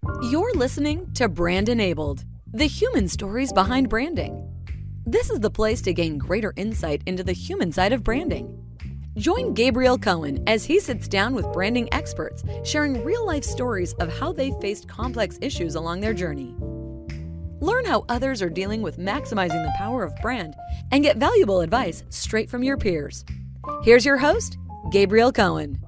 You're listening to Brand Enabled, the human stories behind branding. This is the place to gain greater insight into the human side of branding. Join Gabriel Cohen as he sits down with branding experts, sharing real-life stories of how they faced complex issues along their journey. Learn how others are dealing with maximizing the power of brand and get valuable advice straight from your peers. Here's your host, Gabriel Cohen.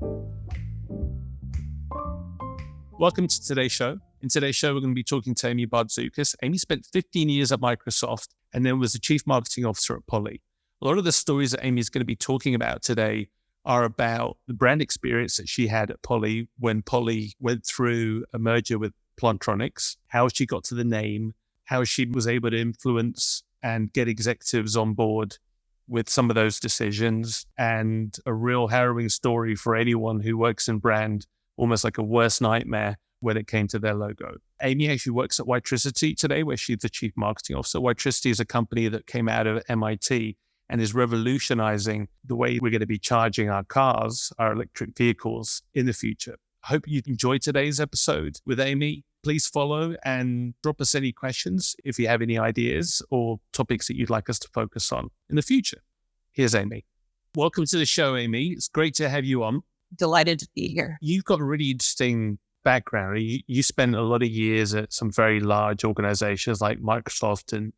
Welcome to today's show. In today's show, we're going to be talking to Amy Barzdukas. Amy spent 15 years at Microsoft and then was the Chief Marketing Officer at Poly. A lot of the stories that Amy is going to be talking about today are about the brand experience that she had at Poly when Poly went through a merger with Plantronics, how she got to the name, how she was able to influence and get executives on board with some of those decisions, and a real harrowing story for anyone who works in brand, almost like a worst nightmare when it came to their logo. Amy actually works at WiTricity today, where she's the Chief Marketing Officer. WiTricity is a company that came out of MIT and is revolutionizing the way we're going to be charging our cars, our electric vehicles in the future. I hope you enjoyed today's episode with Amy. Please follow and drop us any questions if you have any ideas or topics that you'd like us to focus on in the future. Here's Amy. Welcome to the show, Amy. It's great to have you on. Delighted to be here. You've got a really interesting background. You spent a lot of years at some very large organizations like Microsoft and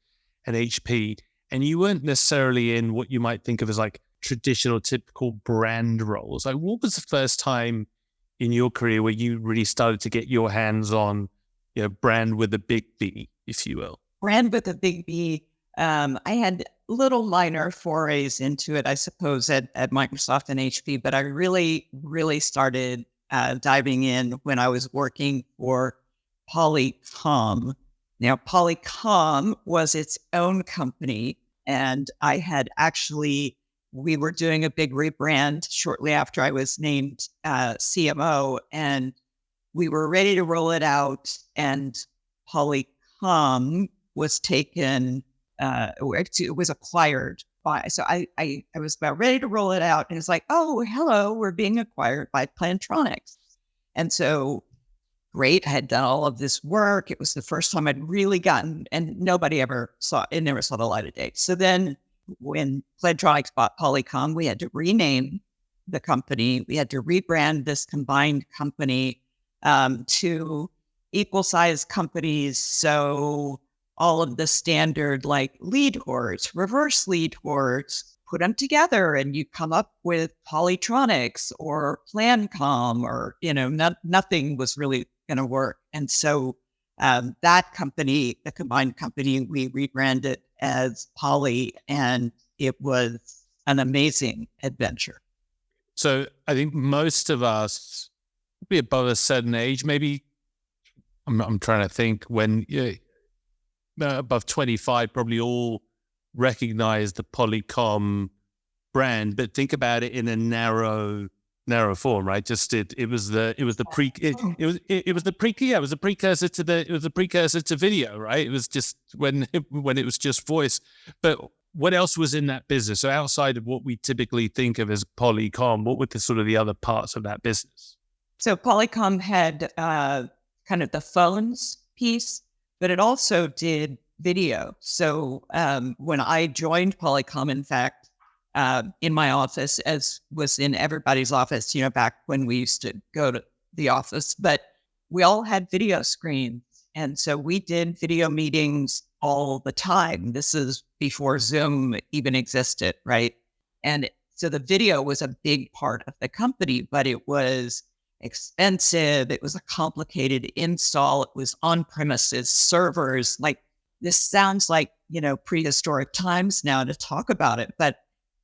HP, and you weren't necessarily in what you might think of as like traditional, typical brand roles. Like, what was the first time in your career where you really started to get your hands on, brand with a big B, if you will? Brand with a big B. I had little minor forays into it, I suppose, at Microsoft and HP, but I really started diving in when I was working for Polycom. Now, Polycom was its own company, and we were doing a big rebrand shortly after I was named CMO, and we were ready to roll it out, and Polycom was taken, it was acquired by, so I was about ready to roll it out, and it's like, oh, hello, we're being acquired by Plantronics. And so, great, I had done all of this work. It was the first time I'd really gotten, and nobody ever saw the light of day. So then when Plantronics bought Polycom, we had to rename the company. We had to rebrand this combined company to equal size companies. So all of the standard like lead hordes, reverse lead hordes, put them together and you come up with Polytronics or Plancom, or, nothing was really going to work. And so that company, the combined company, we rebranded as Poly, and it was an amazing adventure. So I think most of us, be above a certain age, maybe, I'm trying to think, when above 25, probably all recognize the Polycom brand, but think about it in a narrow form, right? Just it was the precursor to video, right? It was just when it was just voice. But what else was in that business? So outside of what we typically think of as Polycom, what were the sort of the other parts of that business? So Polycom had kind of the phones piece, but it also did video. So when I joined Polycom, in fact, in my office, as was in everybody's office, back when we used to go to the office, but we all had video screens. And so we did video meetings all the time. This is before Zoom even existed, right? And so the video was a big part of the company, but it was expensive. It was a complicated install. It was on-premises servers. Like, this sounds like, prehistoric times now to talk about it, but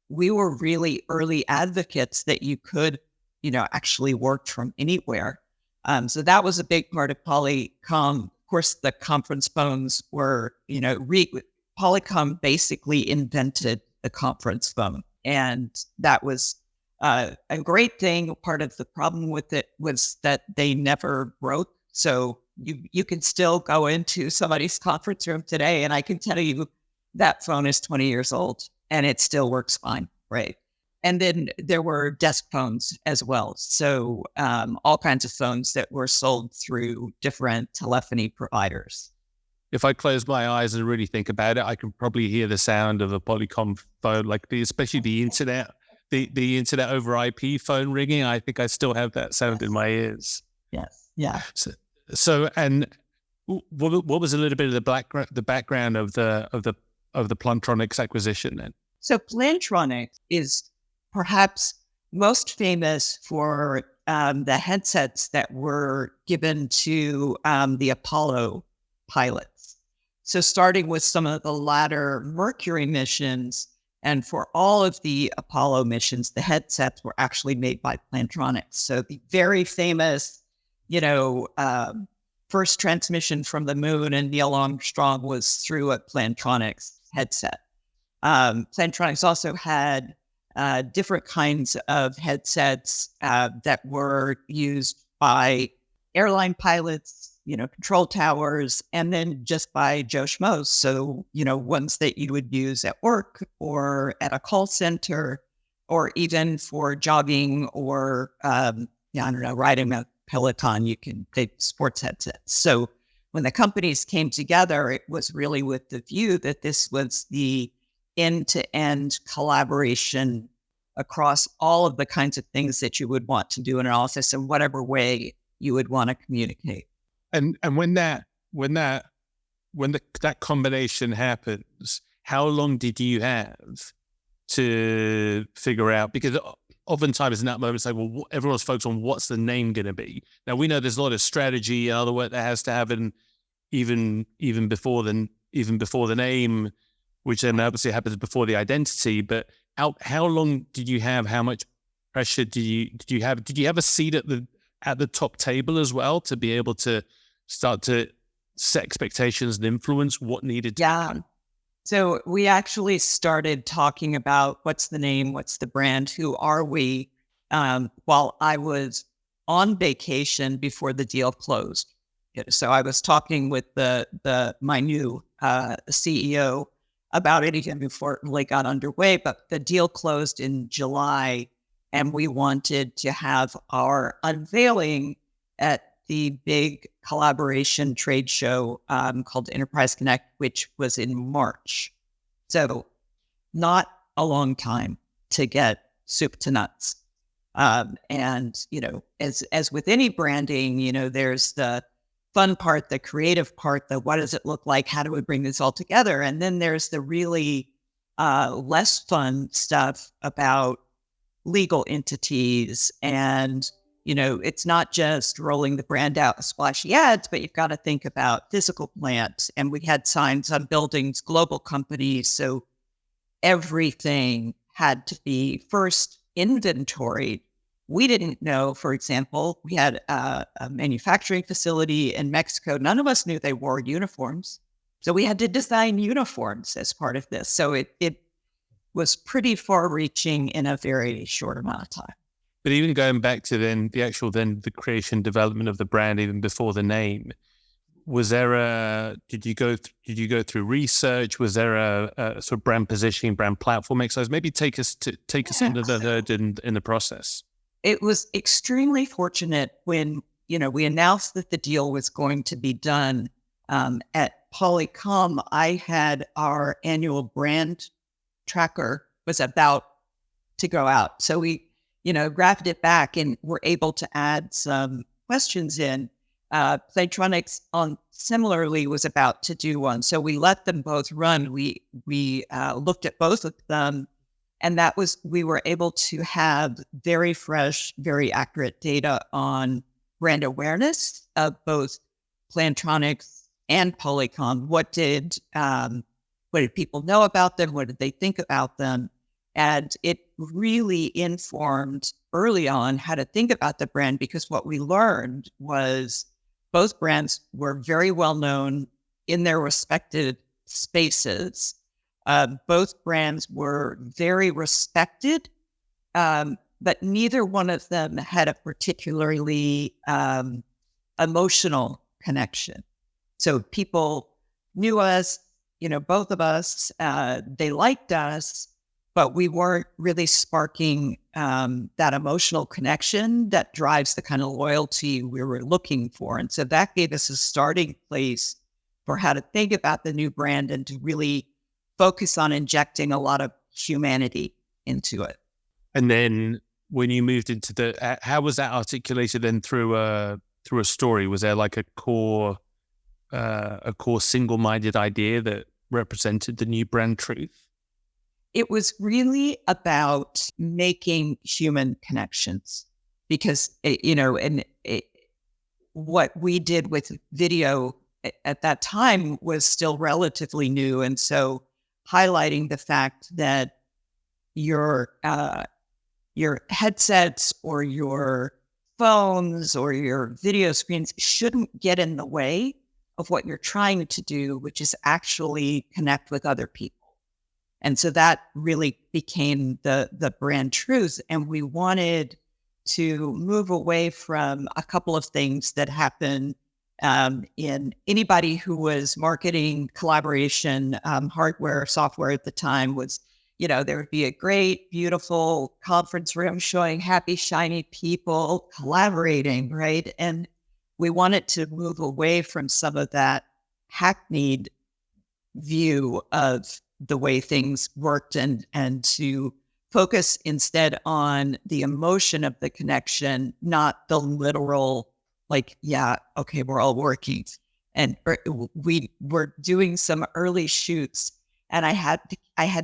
we were really early advocates that you could, actually work from anywhere. So that was a big part of Polycom. Of course, the conference phones were, Polycom basically invented the conference phone. And that was a great thing. Part of the problem with it was that they never broke. So you can still go into somebody's conference room today, and I can tell you that phone is 20 years old and it still works fine, right? And then there were desk phones as well. So all kinds of phones that were sold through different telephony providers. If I close my eyes and really think about it, I can probably hear the sound of a Polycom phone, like especially the internet, the internet over IP phone ringing. I think I still have that sound in my ears. Yes. Yeah. So and what was a little bit of the background of the Plantronics acquisition then? So Plantronics is perhaps most famous for the headsets that were given to the Apollo pilots. So starting with some of the latter Mercury missions, and for all of the Apollo missions, the headsets were actually made by Plantronics. So the very famous, first transmission from the moon and Neil Armstrong was through a Plantronics headset. Plantronics also had different kinds of headsets that were used by airline pilots, control towers, and then just by Joe Schmoes. So, ones that you would use at work or at a call center, or even for jogging or, riding a Peloton, you can take sports headsets. So when the companies came together, it was really with the view that this was the end-to-end collaboration across all of the kinds of things that you would want to do in an office in whatever way you would want to communicate. And when that combination happens, how long did you have to figure out? Because oftentimes in that moment, it's like, well, everyone's focused on what's the name going to be. Now we know there's a lot of strategy and other work that has to happen even before the name, which then obviously happens before the identity. But how long did you have? How much pressure did you have? Did you have a seat at the top table as well to be able to start to set expectations and influence what needed to happen? So we actually started talking about what's the name, what's the brand, who are we, while I was on vacation before the deal closed. So I was talking with my new CEO about it even before it really got underway, but the deal closed in July, and we wanted to have our unveiling at the big collaboration trade show called Enterprise Connect, which was in March. So not a long time to get soup to nuts. And, as with any branding, there's the fun part, the creative part, the what does it look like? How do we bring this all together? And then there's the really less fun stuff about legal entities and it's not just rolling the brand out with splashy ads, but you've got to think about physical plants. And we had signs on buildings, global companies. So everything had to be first inventoried. We didn't know, for example, we had a manufacturing facility in Mexico. None of us knew they wore uniforms. So we had to design uniforms as part of this. So it was pretty far reaching in a very short amount of time. But even going back to the creation, development of the brand, even before the name, was there did you go through research? Was there a sort of brand positioning, brand platform exercise? Maybe take us into the hood in the process. It was extremely fortunate when, we announced that the deal was going to be done at Polycom. I had our annual brand tracker was about to go out. So we, grabbed it back and were able to add some questions in. Plantronics similarly was about to do one. So we let them both run. We looked at both of them, and we were able to have very fresh, very accurate data on brand awareness of both Plantronics and Polycom. What did people know about them? What did they think about them? And it really informed early on how to think about the brand, because what we learned was both brands were very well known in their respected spaces. Both brands were very respected, but neither one of them had a particularly emotional connection. So people knew us, both of us, they liked us, but we weren't really sparking that emotional connection that drives the kind of loyalty we were looking for. And so that gave us a starting place for how to think about the new brand and to really focus on injecting a lot of humanity into it. And then when you moved into how was that articulated then through a story? Was there like a core single-minded idea that represented the new brand truth? It was really about making human connections because, what we did with video at that time was still relatively new. And so highlighting the fact that your headsets or your phones or your video screens shouldn't get in the way of what you're trying to do, which is actually connect with other people. And so that really became the brand truth. And we wanted to move away from a couple of things that happened in anybody who was marketing collaboration, hardware, software at the time was, there would be a great, beautiful conference room showing happy, shiny people collaborating, right? And we wanted to move away from some of that hackneyed view of the way things worked and to focus instead on the emotion of the connection, not the literal, we're all working. And we were doing some early shoots and I had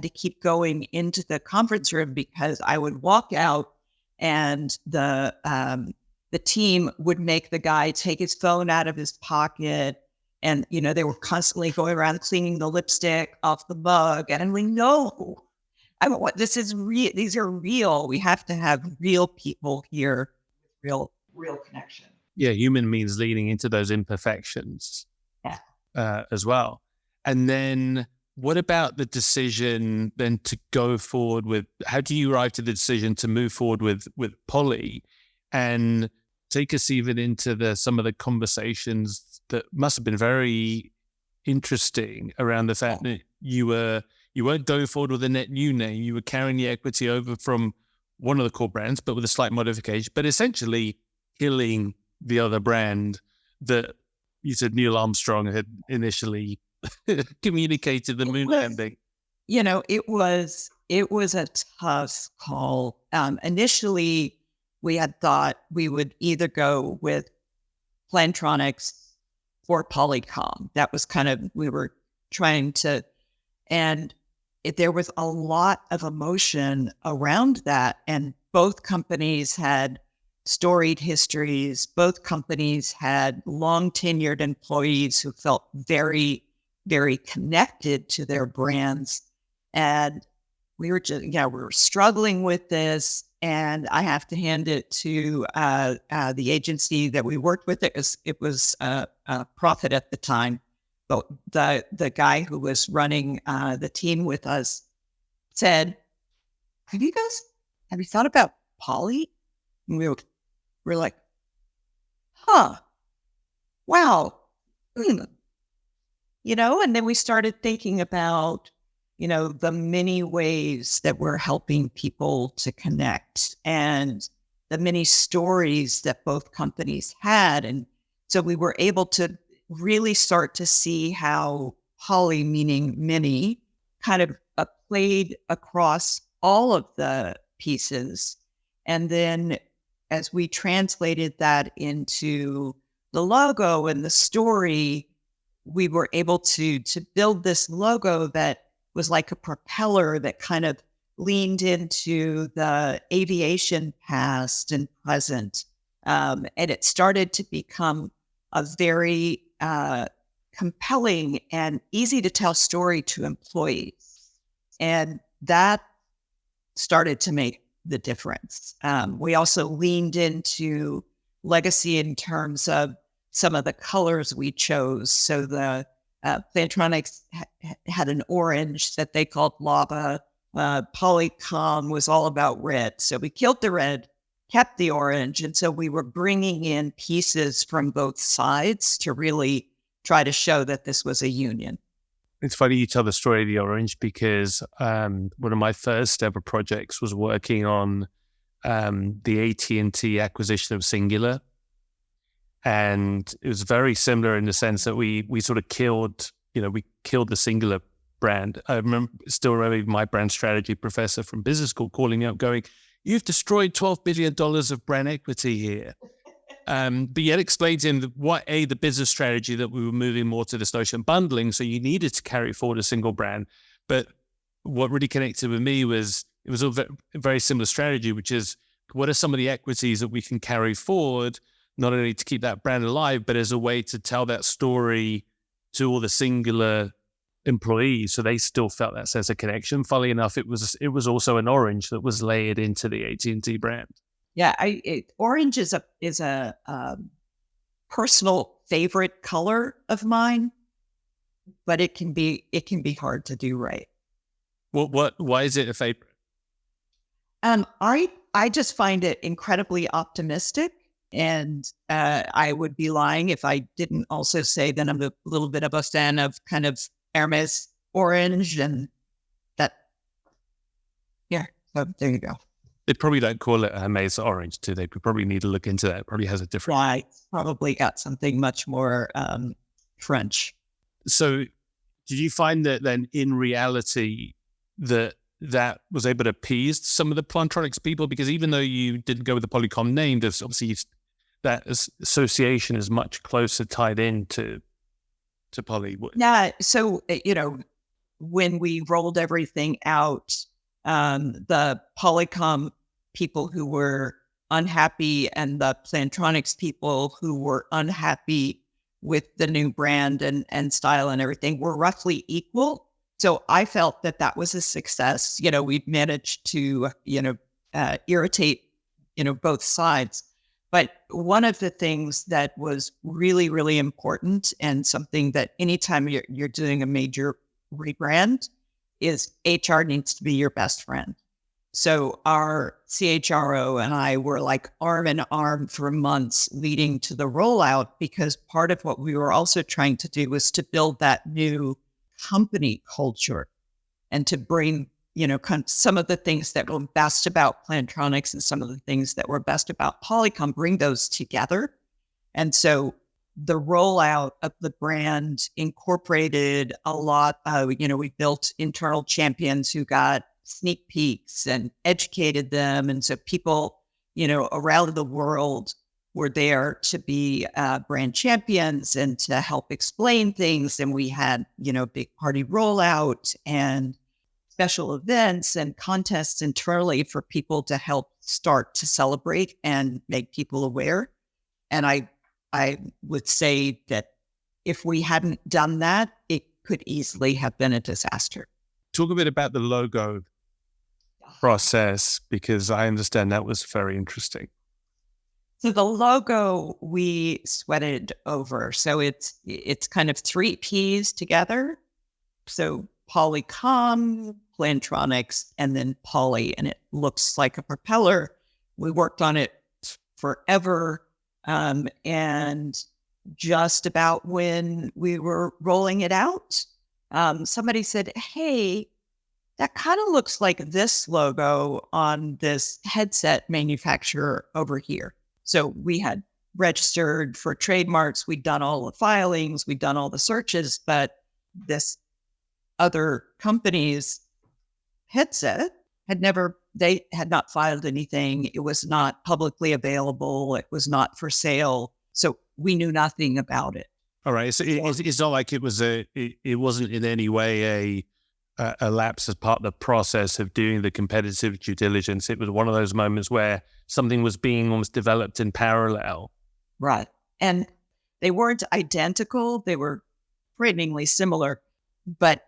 to keep going into the conference room because I would walk out and the team would make the guy take his phone out of his pocket. And, they were constantly going around cleaning the lipstick off the mug. And we know, this is real. These are real. We have to have real people here, real connection. Yeah, human means leaning into those imperfections as well. And then what about the decision then to go forward with, how do you arrive to the decision to move forward with Poly and take us even into some of the conversations that must have been very interesting around the fact that you weren't going forward with a net new name. You were carrying the equity over from one of the core brands, but with a slight modification, but essentially killing the other brand that you said Neil Armstrong had initially communicated the moon landing. It was a tough call. Initially, we had thought we would either go with Plantronics or Polycom. That was we were trying to, and there was a lot of emotion around that. And both companies had storied histories. Both companies had long tenured employees who felt very, very connected to their brands. And we were we were struggling with this. And I have to hand it to the agency that we worked with. It was Profit at the time, but the guy who was running the team with us said, "Have you thought about Poly?" And we were like, "Huh, wow," and then we started thinking about the many ways that we're helping people to connect and the many stories that both companies had. And so we were able to really start to see how Poly, meaning many, kind of played across all of the pieces. And then as we translated that into the logo and the story, we were able to build this logo that was like a propeller that kind of leaned into the aviation past and present. And it started to become a very compelling and easy to tell story to employees. And that started to make the difference. We also leaned into legacy in terms of some of the colors we chose. So the Plantronics had an orange that they called lava. Polycom was all about red. So we killed the red, kept the orange. And so we were bringing in pieces from both sides to really try to show that this was a union. It's funny you tell the story of the orange because one of my first ever projects was working on the AT&T acquisition of Singular. And it was very similar in the sense that we sort of killed the Singular brand. I still remember my brand strategy professor from business school calling me up going, "You've destroyed $12 billion of brand equity here." But yet explained to him the business strategy that we were moving more to this notion of bundling. So you needed to carry forward a single brand. But what really connected with me was it was a very similar strategy, which is what are some of the equities that we can carry forward, not only to keep that brand alive, but as a way to tell that story to all the Singular employees, so they still felt that sense of connection. Funnily enough, it was also an orange that was layered into the AT&T brand. Yeah, orange is a personal favorite color of mine, but it can be hard to do right. Why is it a favorite? I just find it incredibly optimistic. And I would be lying if I didn't also say that I'm a little bit of a fan of kind of Hermes orange and that. Yeah, so there you go. They probably don't call it Hermes orange, do they? We probably need to look into that. It probably has a different. I probably got something much more French. So did you find that then in reality that was able to appease some of the Plantronics people? Because even though you didn't go with the Polycom name, there's obviously that association is much closer tied into Poly. Yeah. So, when we rolled everything out, the Polycom people who were unhappy and the Plantronics people who were unhappy with the new brand and style and everything were roughly equal. So I felt that was a success. We've managed to, irritate, both sides. But one of the things that was really, really important and something that anytime you're doing a major rebrand is HR needs to be your best friend. So our CHRO and I were like arm in arm for months leading to the rollout, because part of what we were also trying to do was to build that new company culture and to bring, kind of some of the things that were best about Plantronics and some of the things that were best about Polycom, bring those together. And so the rollout of the brand incorporated a lot of, we built internal champions who got sneak peeks and educated them. And so people, around the world were there to be brand champions and to help explain things. And we had, big party rollout and special events and contests internally for people to help start to celebrate and make people aware. And I would say that if we hadn't done that, it could easily have been a disaster. Talk a bit about the logo process, because I understand that was very interesting. So the logo we sweated over. So it's kind of 3 Ps together. So Polycom, Plantronics, and then Poly, and it looks like a propeller. We worked on it forever. And just about when we were rolling it out, somebody said, "Hey, that kind of looks like this logo on this headset manufacturer over here." So we had registered for trademarks. We'd done all the filings. We'd done all the searches, but this other company's headset they had not filed anything. It was not publicly available. It was not for sale. So we knew nothing about it. All right. So it's not like it wasn't in any way a lapse as part of the process of doing the competitive due diligence. It was one of those moments where something was being almost developed in parallel. Right. And they weren't identical. They were frighteningly similar, but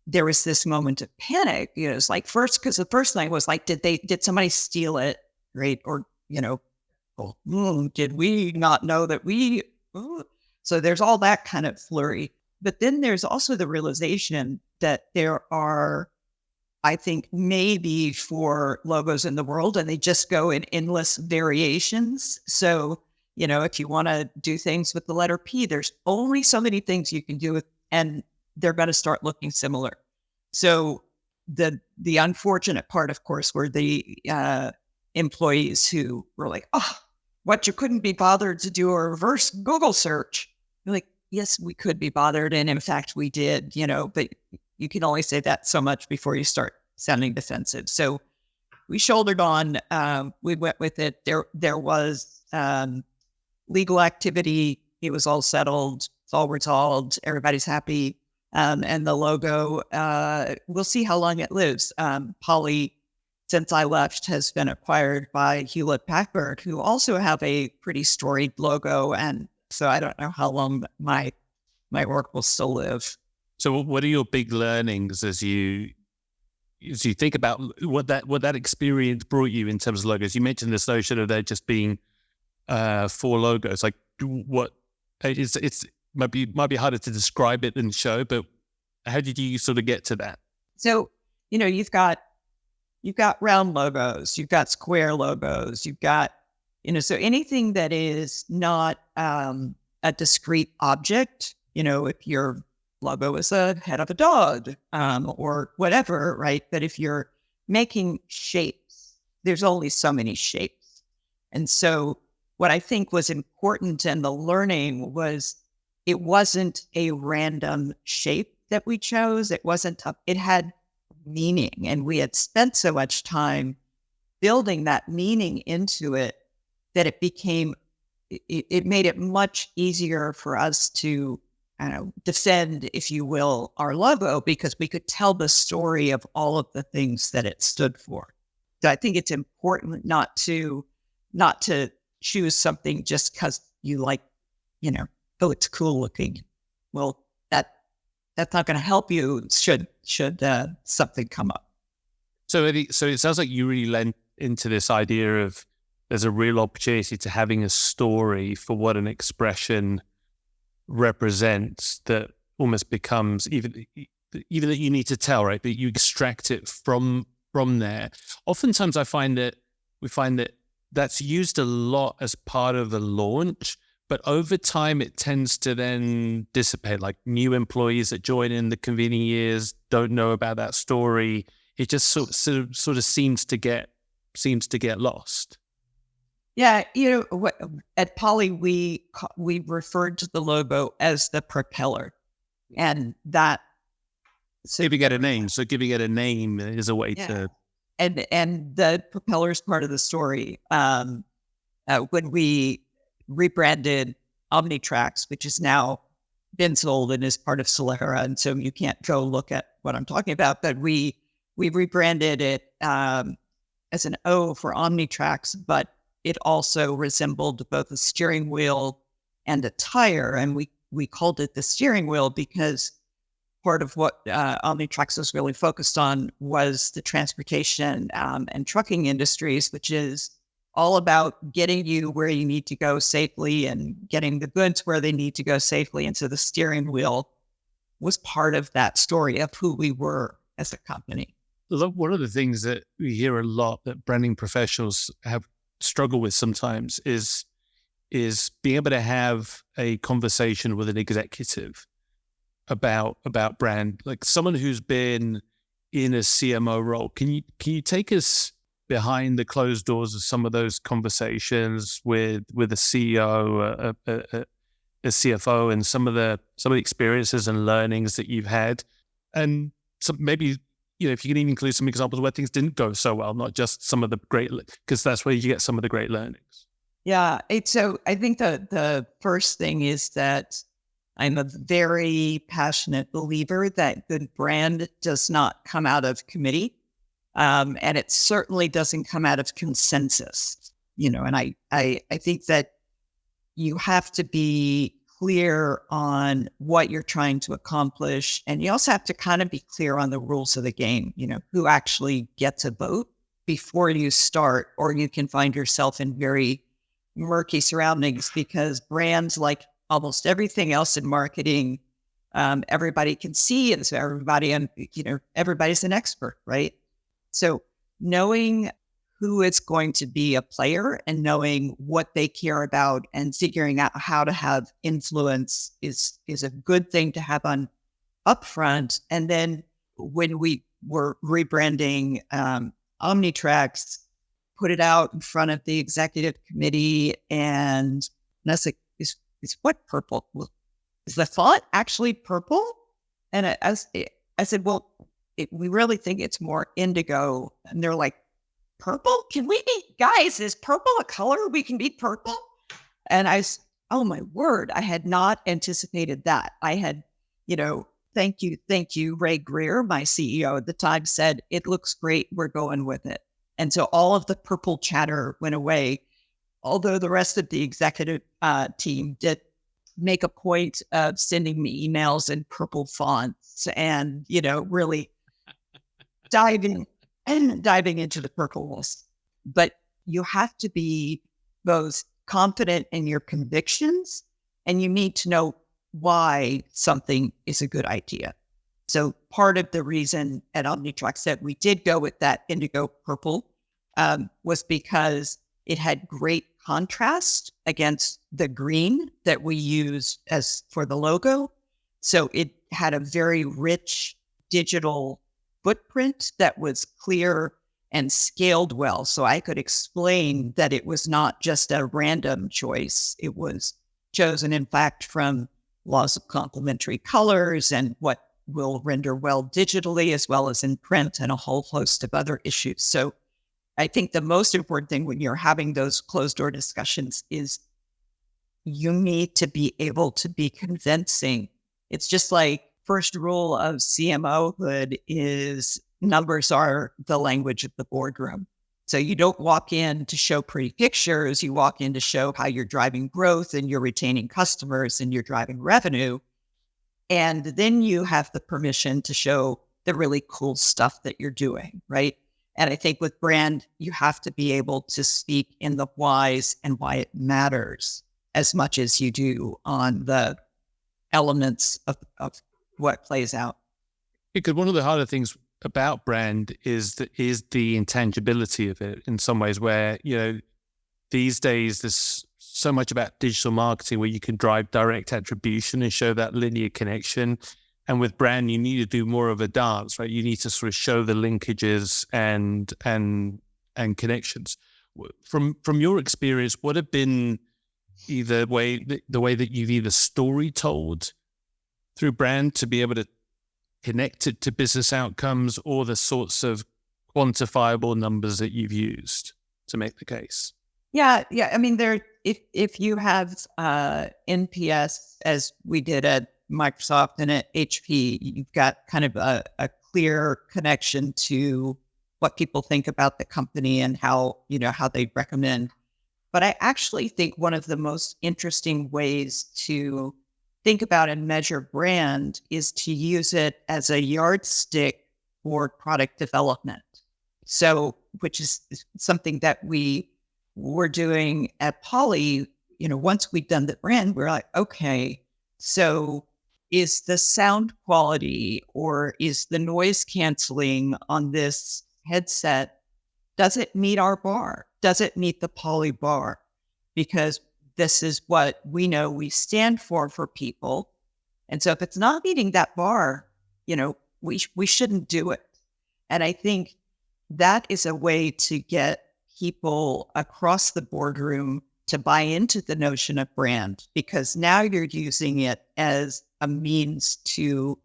there was this moment of panic. It's like because the first thing was like, did somebody steal it? Right. Or, did we not know that so there's all that kind of flurry. But then there's also the realization that there are, I think, maybe 4 logos in the world, and they just go in endless variations. So, if you want to do things with the letter P, there's only so many things you can do with, and they're going to start looking similar. So the unfortunate part, of course, were the employees who were like, oh, what, you couldn't be bothered to do a reverse Google search? You're like, yes, we could be bothered. And in fact, we did, but you can only say that so much before you start sounding defensive. So we shouldered on, we went with it. There was legal activity. It was all settled. It's all resolved. Everybody's happy. And the logo, we'll see how long it lives. Poly, since I left, has been acquired by Hewlett-Packard, who also have a pretty storied logo. And so I don't know how long my work will still live. So what are your big learnings as you think about what that experience brought you in terms of logos? You mentioned this notion of there just being 4 logos. Like, what it's might be harder to describe it than show, but how did you sort of get to that? So you've got round logos, you've got square logos, you've got so anything that is not a discrete object. If your logo is a head of a dog or whatever, right? But if you're making shapes, there's only so many shapes. And so what I think was important in the learning was it wasn't a random shape that we chose. It had meaning. And we had spent so much time building that meaning into it that it made it much easier for us to defend, if you will, our logo, because we could tell the story of all of the things that it stood for. So I think it's important not to choose something just because you like, oh, it's cool looking. Well, that's not going to help you should something come up. So it sounds like you really lent into this idea of there's a real opportunity to having a story for what an expression represents that almost becomes even that you need to tell, right? But you extract it from there. Oftentimes we find that that's used a lot as part of the launch, but over time it tends to then dissipate. Like new employees that join in the convening years don't know about that story. It just sort of seems to get lost. Yeah, at Poly, we referred to the logo as the propeller, and that. So giving it a name. So giving it a name is a way to. And the propeller is part of the story. When we rebranded Omnitrax, which is now been sold and is part of Solera, and so you can't go look at what I'm talking about, but we rebranded it as an O for Omnitrax, but it also resembled both a steering wheel and a tire. And we called it the steering wheel because part of what Omnitrax was really focused on was the transportation and trucking industries, which is all about getting you where you need to go safely and getting the goods where they need to go safely. And so the steering wheel was part of that story of who we were as a company. One of the things that we hear a lot that branding professionals have struggle with sometimes is being able to have a conversation with an executive about brand, like someone who's been in a CMO role. Can you take us behind the closed doors of some of those conversations with a CEO, a CFO, and some of the experiences and learnings that you've had, and maybe if you can even include some examples where things didn't go so well, not just some of the great, because that's where you get some of the great learnings. Yeah. So I think the first thing is that I'm a very passionate believer that good brand does not come out of committee. And it certainly doesn't come out of consensus, and I think that you have to be clear on what you're trying to accomplish. And you also have to kind of be clear on the rules of the game, who actually gets a vote before you start, or you can find yourself in very murky surroundings because brands, like almost everything else in marketing, everybody can see. And so everybody's an expert, right? So knowing who is going to be a player and knowing what they care about and figuring out how to have influence is a good thing to have on upfront. And then when we were rebranding Omnitrax, put it out in front of the executive committee. And I was like, is what purple? Is the font actually purple? And I said, well, we really think it's more indigo. And they're like, purple? Guys, is purple a color? We can be purple? And oh my word, I had not anticipated that. I had, thank you, Ray Greer, my CEO at the time, said, it looks great, we're going with it. And so all of the purple chatter went away, although the rest of the executive team did make a point of sending me emails in purple fonts and, really diving into the purpleness. But you have to be both confident in your convictions, and you need to know why something is a good idea. So part of the reason at Omnitrax that we did go with that indigo purple was because it had great contrast against the green that we use as for the logo. So it had a very rich digital footprint that was clear and scaled well. So I could explain that it was not just a random choice. It was chosen, in fact, from laws of complementary colors and what will render well digitally as well as in print and a whole host of other issues. So I think the most important thing when you're having those closed door discussions is you need to be able to be convincing. It's just like first rule of CMO-hood is numbers are the language of the boardroom. So you don't walk in to show pretty pictures. You walk in to show how you're driving growth and you're retaining customers and you're driving revenue. And then you have the permission to show the really cool stuff that you're doing, right? And I think with brand, you have to be able to speak in the whys and why it matters as much as you do on the elements of what plays out. Because one of the harder things about brand is the intangibility of it in some ways, where, these days there's so much about digital marketing where you can drive direct attribution and show that linear connection. And with brand, you need to do more of a dance, right? You need to sort of show the linkages and connections. From your experience, what have been either the way that you've either story told through brand to be able to connect it to business outcomes, or the sorts of quantifiable numbers that you've used to make the case? Yeah. I mean, if you have NPS, as we did at Microsoft and at HP, you've got kind of a clear connection to what people think about the company and how they recommend. But I actually think one of the most interesting ways to think about and measure brand is to use it as a yardstick for product development. So, which is something that we were doing at Poly. Once we'd done the brand, we're like, okay, so is the sound quality or is the noise canceling on this headset, does it meet our bar? Does it meet the Poly bar? Because this is what we know we stand for people. And so if it's not meeting that bar, we shouldn't do it. And I think that is a way to get people across the boardroom to buy into the notion of brand, because now you're using it as a means to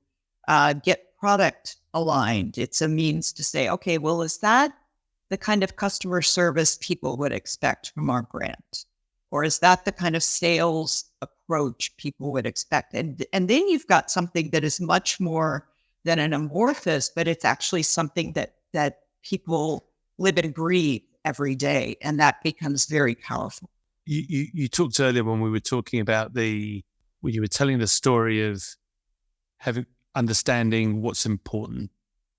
get product aligned. It's a means to say, okay, well, is that the kind of customer service people would expect from our brand? Or is that the kind of sales approach people would expect? And then you've got something that is much more than an amorphous, but it's actually something that people live and breathe every day. And that becomes very powerful. You talked earlier when we were talking about when you were telling the story of understanding what's important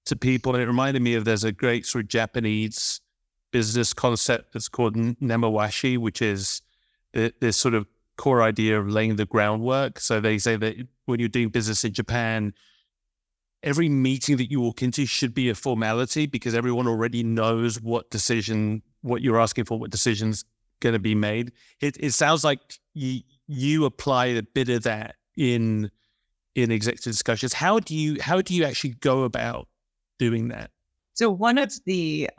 to people. And it reminded me of, there's a great sort of Japanese business concept that's called nemawashi, which is this sort of core idea of laying the groundwork. So they say that when you're doing business in Japan, every meeting that you walk into should be a formality, because everyone already knows what you're asking for, what decision's going to be made. It sounds like you apply a bit of that in in executive discussions. How do you actually go about doing that? So one of the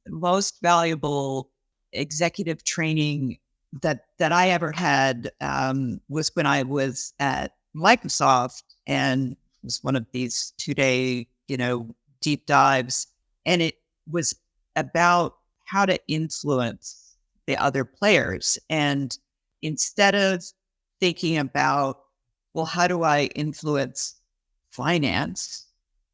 most valuable executive training that I ever had was when I was at Microsoft, and it was one of these 2-day, deep dives, and it was about how to influence the other players. And instead of thinking about, well, how do I influence finance?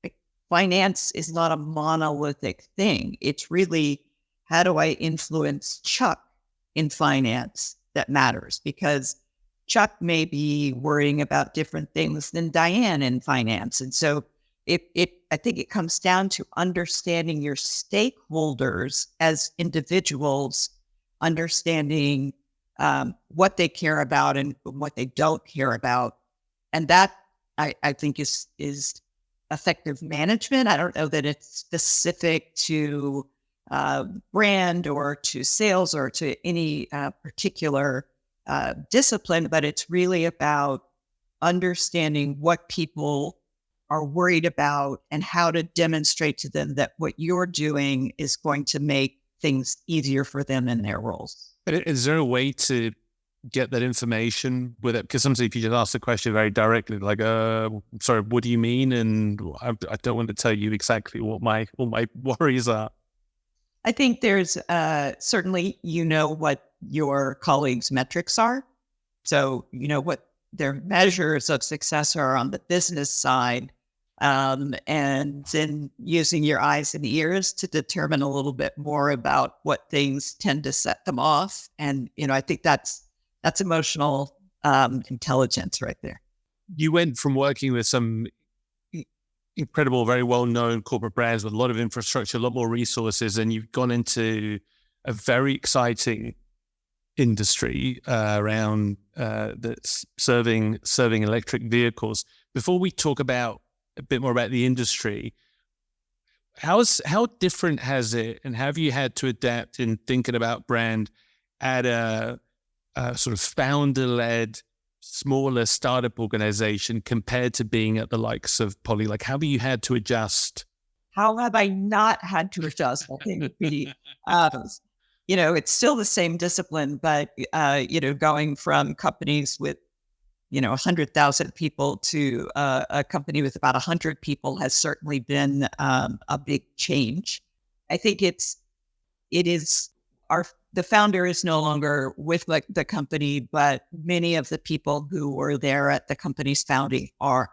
Like, finance is not a monolithic thing. It's really, how do I influence Chuck in finance that matters? Because Chuck may be worrying about different things than Diane in finance. And so I think it comes down to understanding your stakeholders as individuals, understanding what they care about and what they don't care about. And that I think is effective management. I don't know that it's specific to brand or to sales or to any particular discipline, but it's really about understanding what people are worried about and how to demonstrate to them that what you're doing is going to make things easier for them in their roles. But is there a way to get that information with it? Because sometimes if you just ask the question very directly, like, sorry, what do you mean? And I don't want to tell you exactly what my worries are. I think there's certainly, what your colleagues' metrics are. So, what their measures of success are on the business side. And then using your eyes and ears to determine a little bit more about what things tend to set them off. And, I think that's emotional intelligence right there. You went from working with some incredible, very well-known corporate brands with a lot of infrastructure, a lot more resources, and you've gone into a very exciting industry around that's serving electric vehicles. Before we talk about a bit more about the industry, how different has it, and have you had to adapt in thinking about brand at a sort of founder-led, smaller startup organization compared to being at the likes of Poly? Like, how have you had to adjust? How have I not had to adjust? I think it's still the same discipline, but going from companies with 100,000 people to a company with about 100 people has certainly been a big change. I think the founder is no longer with the company, but many of the people who were there at the company's founding are.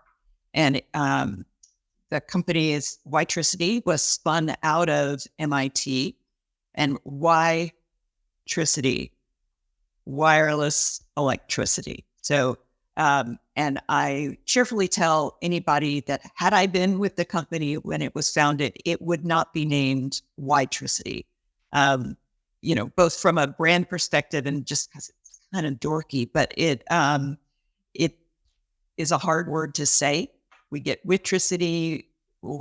And the company is WiTricity, was spun out of MIT, and WiTricity, wireless electricity. So, and I cheerfully tell anybody that had I been with the company when it was founded, it would not be named WiTricity. Both from a brand perspective and just because it's kind of dorky, but it is a hard word to say. We get WiTricity, with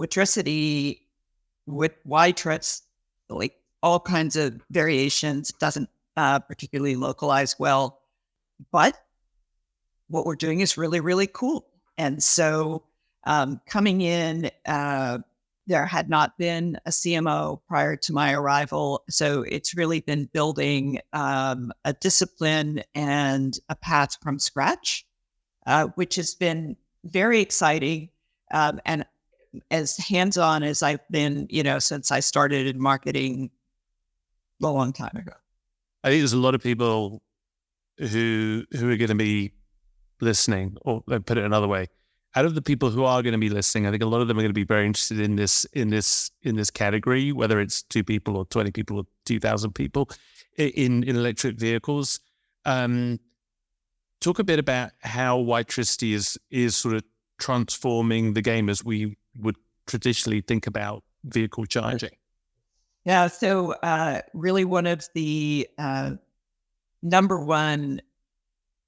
WiTricity, like all kinds of variations. Doesn't particularly localize well, but what we're doing is really, really cool. And so coming in, there had not been a CMO prior to my arrival. So it's really been building a discipline and a path from scratch, which has been very exciting. And as hands-on as I've been, since I started in marketing a long time ago. I think there's a lot of people who are going to be listening, or put it another way, out of the people who are going to be listening, I think a lot of them are going to be very interested in this category, whether it's 2 people or 20 people or 2,000 people in electric vehicles. Talk a bit about how WiTricity is sort of transforming the game as we would traditionally think about vehicle charging. Yeah, so really one of the number one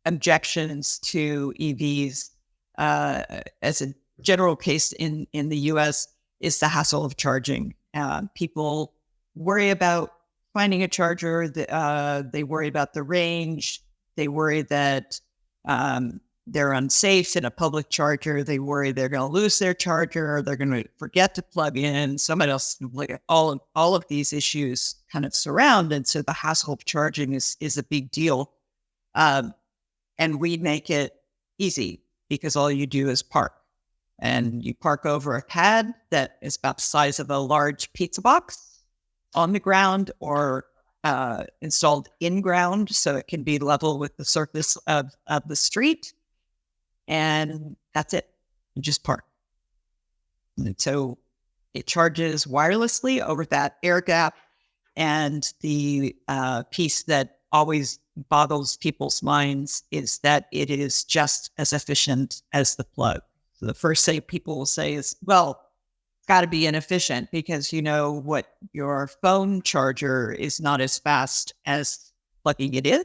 objections to EVs as a general case in the US is the hassle of charging. People worry about finding a charger. They worry about the range. They worry that they're unsafe in a public charger. They worry they're going to lose their charger, or they're going to forget to plug in. Somebody else, all of these issues kind of surround. And so the hassle of charging is a big deal. And we make it easy because all you do is park. And you park over a pad that is about the size of a large pizza box on the ground, or installed in ground, so it can be level with the surface of the street. And that's it. You just park. And so it charges wirelessly over that air gap. And the piece that always boggles people's minds is that it is just as efficient as the plug. So the first thing people will say is, well, it's got to be inefficient because you know what, your phone charger is not as fast as plugging it in.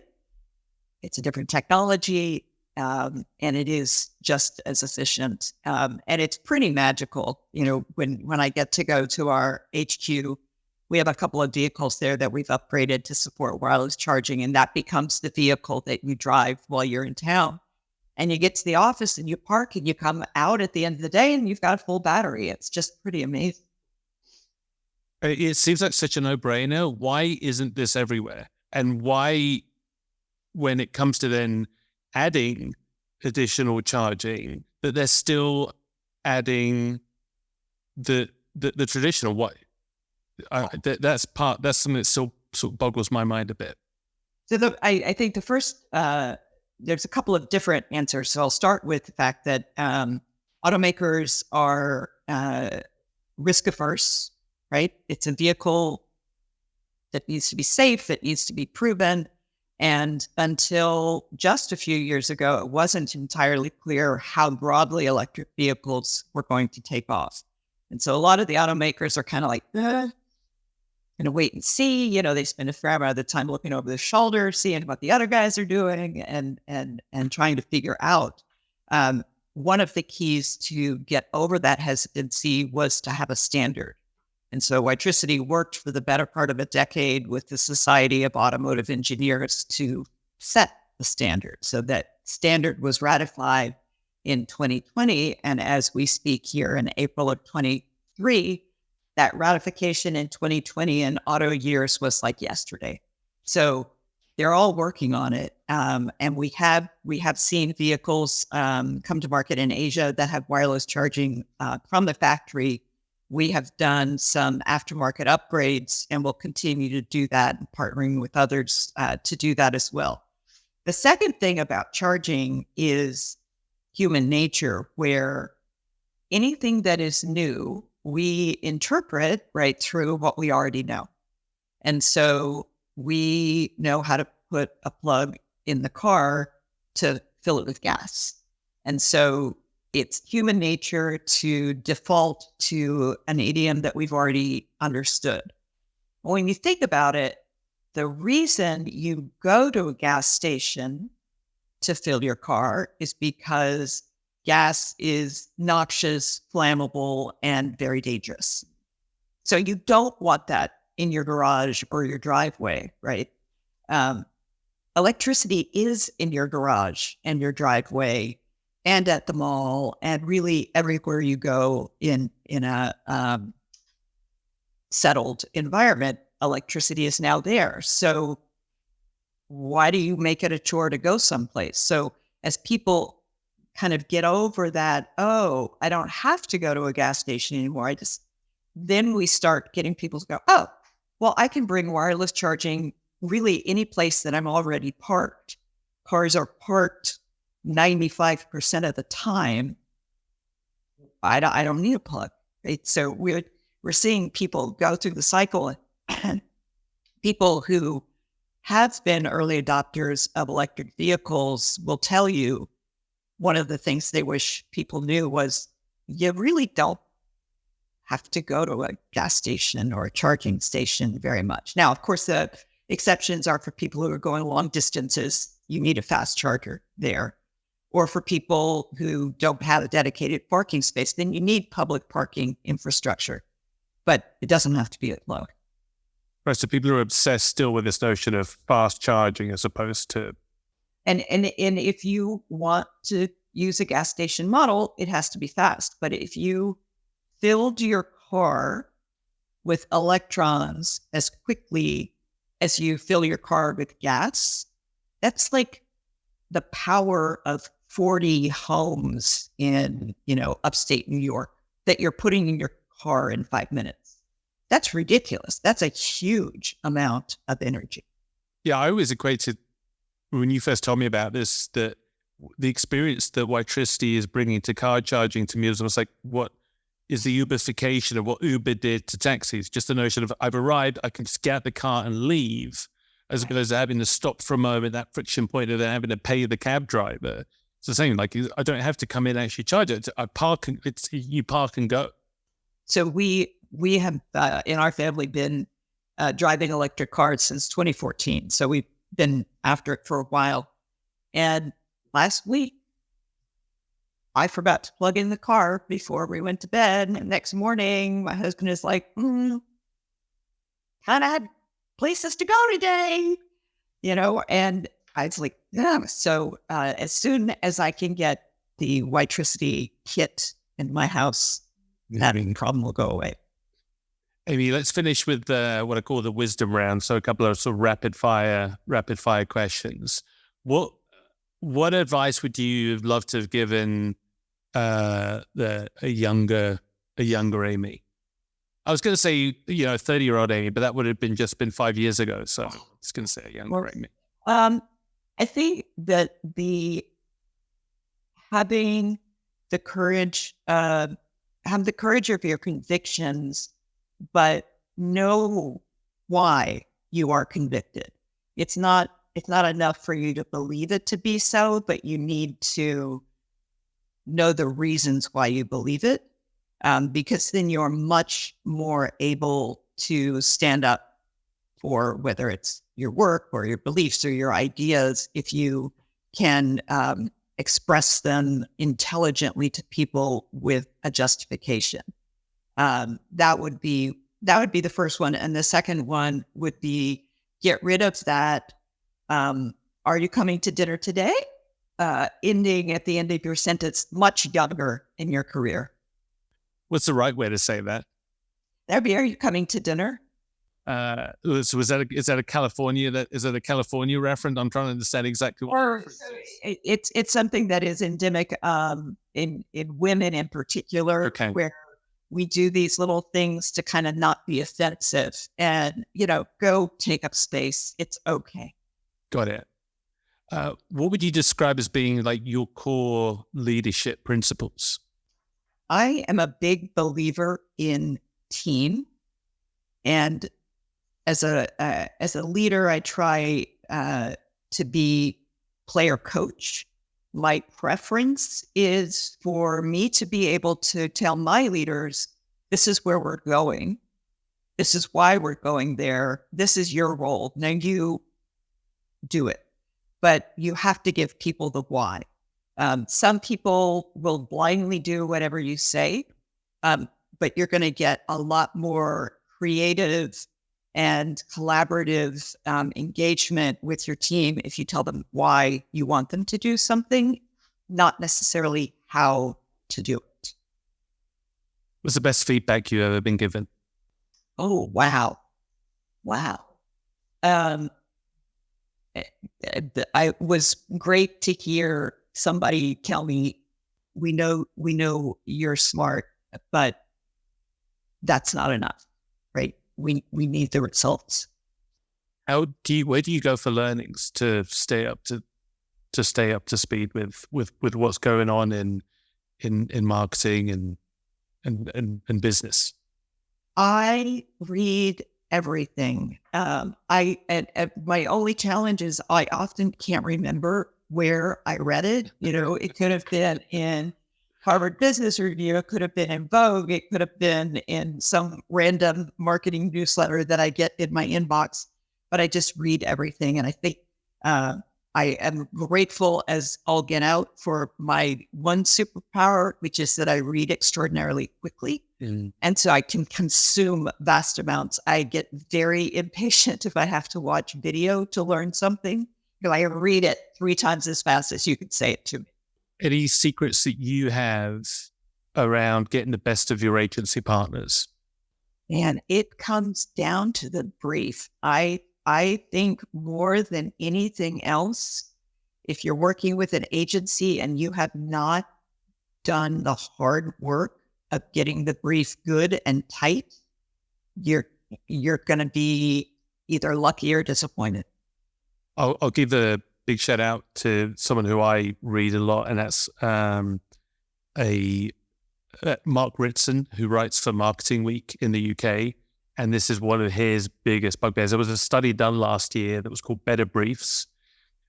It's a different technology, and it is just as efficient. And it's pretty magical. You know, when I get to go to our HQ, we have a couple of vehicles there that we've upgraded to support wireless charging, and that becomes the vehicle that you drive while you're in town. And you get to the office and you park and you come out at the end of the day and you've got a full battery. It's just pretty amazing. It seems like such a no-brainer. Why isn't this everywhere? And why, when it comes to then adding additional charging, that they're still adding the traditional? What? That's something that still sort of boggles my mind a bit. So I think the first, there's a couple of different answers. So I'll start with the fact that automakers are risk averse, right? It's a vehicle that needs to be safe, it needs to be proven. And until just a few years ago, it wasn't entirely clear how broadly electric vehicles were going to take off. And so a lot of the automakers are kind of like, going to wait and see. You know, they spend a fair amount of the time looking over their shoulder, seeing what the other guys are doing, and trying to figure out. One of the keys to get over that hesitancy was to have a standard. And so WiTricity worked for the better part of a decade with the Society of Automotive Engineers to set the standard. So that standard was ratified in 2020. And as we speak here in April of 23, that ratification in 2020 in auto years was like yesterday. So they're all working on it. And we have seen vehicles come to market in Asia that have wireless charging from the factory. We have done some aftermarket upgrades, and we'll continue to do that, and partnering with others to do that as well. The second thing about charging is human nature, where anything that is new, we interpret right through what we already know. And so we know how to put a plug in the car to fill it with gas. And so it's human nature to default to an idiom that we've already understood. When you think about it, the reason you go to a gas station to fill your car is because gas is noxious, flammable, and very dangerous. So you don't want that in your garage or your driveway, right? Electricity is in your garage and your driveway and at the mall and really everywhere you go in a settled environment. Electricity is now there. So why do you make it a chore to go someplace? So as people kind of get over that, oh, I don't have to go to a gas station anymore. Then we start getting people to go, oh, well, I can bring wireless charging really any place that I'm already parked. Cars are parked 95% of the time. I don't need a plug, right? So we're seeing people go through the cycle, and people who have been early adopters of electric vehicles will tell you one of the things they wish people knew was you really don't have to go to a gas station or a charging station very much. Now, of course, the exceptions are for people who are going long distances. You need a fast charger there. Or for people who don't have a dedicated parking space, then you need public parking infrastructure. But it doesn't have to be at low. Right, so people are obsessed still with this notion of fast charging as opposed to And if you want to use a gas station model, it has to be fast. But if you filled your car with electrons as quickly as you fill your car with gas, that's like the power of 40 homes in, upstate New York that you're putting in your car in 5 minutes. That's ridiculous. That's a huge amount of energy. Yeah, I always equated, when you first told me about this, that the experience that WiTricity is bringing to car charging to me was almost like what is the Uberification of what Uber did to taxis. Just the notion of I've arrived, I can just get out the car and leave, as opposed to having to stop for a moment, that friction point of then having to pay the cab driver. It's the same, like I don't have to come in and actually charge it. I park and you park and go. So we have in our family been driving electric cars since 2014. So we've been after it for a while. And last week, I forgot to plug in the car before we went to bed. And next morning, my husband is like, kind of had places to go today, and I was like, yeah. So as soon as I can get the WiTricity kit in my house, that problem will go away. Amy, let's finish with what I call the wisdom round. So a couple of sort of rapid fire questions. What advice would you have loved to have given a younger Amy? I was going to say 30-year-old Amy, but that would have been 5 years ago. So I was going to say a younger Amy. I think that having the courage, have the courage of your convictions, but know why you are convicted. It's not enough for you to believe it to be so, but you need to know the reasons why you believe it, because then you're much more able to stand up for whether it's your work or your beliefs or your ideas, if you can express them intelligently to people with a justification. That would be the first one. And the second one would be get rid of that. Are you coming to dinner today? Ending at the end of your sentence, much younger in your career. What's the right way to say that? That'd be, are you coming to dinner? So is that a California reference? I'm trying to understand exactly what. It's something that is endemic in women in particular, okay, where we do these little things to kind of not be offensive and, go take up space. It's okay. Got it. What would you describe as being like your core leadership principles? I am a big believer in team, and as a leader, I try to be player coach. My preference is for me to be able to tell my leaders, this is where we're going. This is why we're going there. This is your role. Now you do it. But you have to give people the why. Some people will blindly do whatever you say, but you're going to get a lot more creative and collaborative engagement with your team if you tell them why you want them to do something, not necessarily how to do it. What's the best feedback you've ever been given? Oh, wow. I was great to hear somebody tell me, we know you're smart, but that's not enough, right? We need the results. Where do you go for learnings to stay up to speed with what's going on in marketing and business? I read everything. My only challenge is I often can't remember where I read it. It could have been in Harvard Business Review. It could have been in Vogue. It could have been in some random marketing newsletter that I get in my inbox, but I just read everything. And I think I am grateful as all get out for my one superpower, which is that I read extraordinarily quickly. And so I can consume vast amounts. I get very impatient if I have to watch video to learn something, I read it 3 times as fast as you could say it to me. Any secrets that you have around getting the best of your agency partners? And it comes down to the brief. I think more than anything else, if you're working with an agency and you have not done the hard work of getting the brief good and tight, you're going to be either lucky or disappointed. I'll give a big shout out to someone who I read a lot, and that's Mark Ritson, who writes for Marketing Week in the UK. And this is one of his biggest bugbears. There was a study done last year that was called Better Briefs,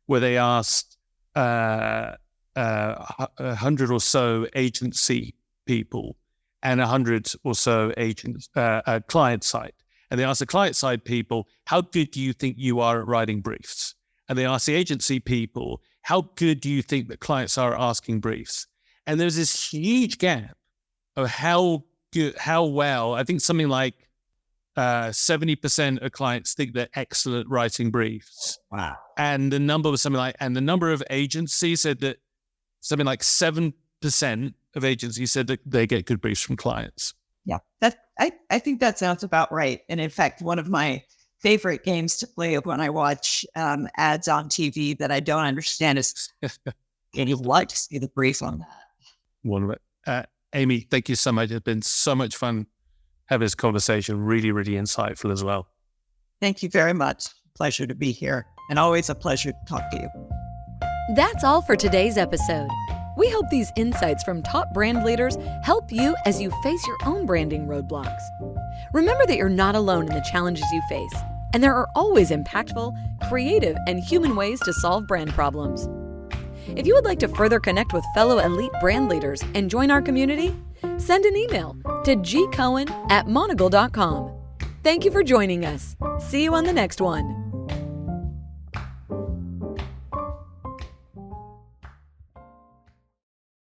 where they asked 100 or so agency people and 100 or so agents, client side. And they asked the client side people, how good do you think you are at writing briefs? And they asked the agency people, how good do you think that clients are at asking briefs? And there's this huge gap of how well, I think something like 70% of clients think they're excellent writing briefs. Wow. And the number was something like, and the number of agencies said that something like 7% of agencies said that they get good briefs from clients. Yeah, I think that sounds about right. And in fact, one of my favorite games to play when I watch ads on TV that I don't understand is, and you'd like to see the brief on that. One of it. Amy, thank you so much. It's been so much fun having this conversation. Really, really insightful as well. Thank you very much. Pleasure to be here, and always a pleasure to talk to you. That's all for today's episode. We hope these insights from top brand leaders help you as you face your own branding roadblocks. Remember that you're not alone in the challenges you face, and there are always impactful, creative, and human ways to solve brand problems. If you would like to further connect with fellow elite brand leaders and join our community, send an email to gcohen@monocle.com. Thank you for joining us. See you on the next one.